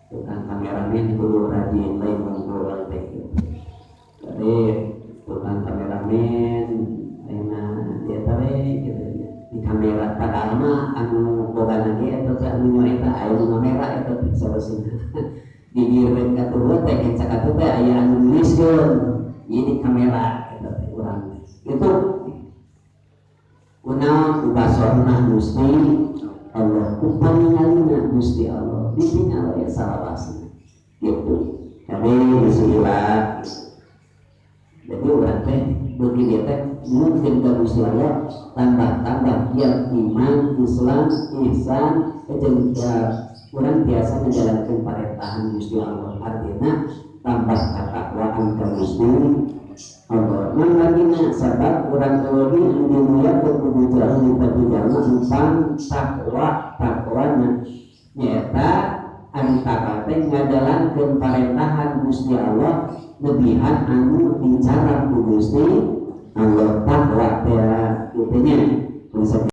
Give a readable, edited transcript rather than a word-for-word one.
tukang kameramen kudu rajin lain mengurang teh. Jadi tukang kameramen ayeuna dia teh gitu di kamera padahal mah anu boga lagi eta teh anu nyoeta aya nu kamera eta teh sarosina. Di direk katuh teh can sakatu teh aya anu nuliskeun ieu di kamera eta teh urang. Itu kuna ubasorna Gusti Allah upaningalina Gusti Allah ditinggal ya salawasna gitu. Jadi bismillah. Jadi urang teh beuki dia teh mungkin ka Gusti Allah tambah-tambah yang iman, Islam, ihsan, jeung urang biasa menjalankan perintah Gusti Allah. Artinya tambah katakwaan ka Gusti Allah. Mangagina sabab urang tuluy anu dimuliakeun ku Gusti Allah di jalma tentang takwana nyaeta anu takwa teh ngajalankeun parentahan Gusti Allah lebihan anu dicara ku Gusti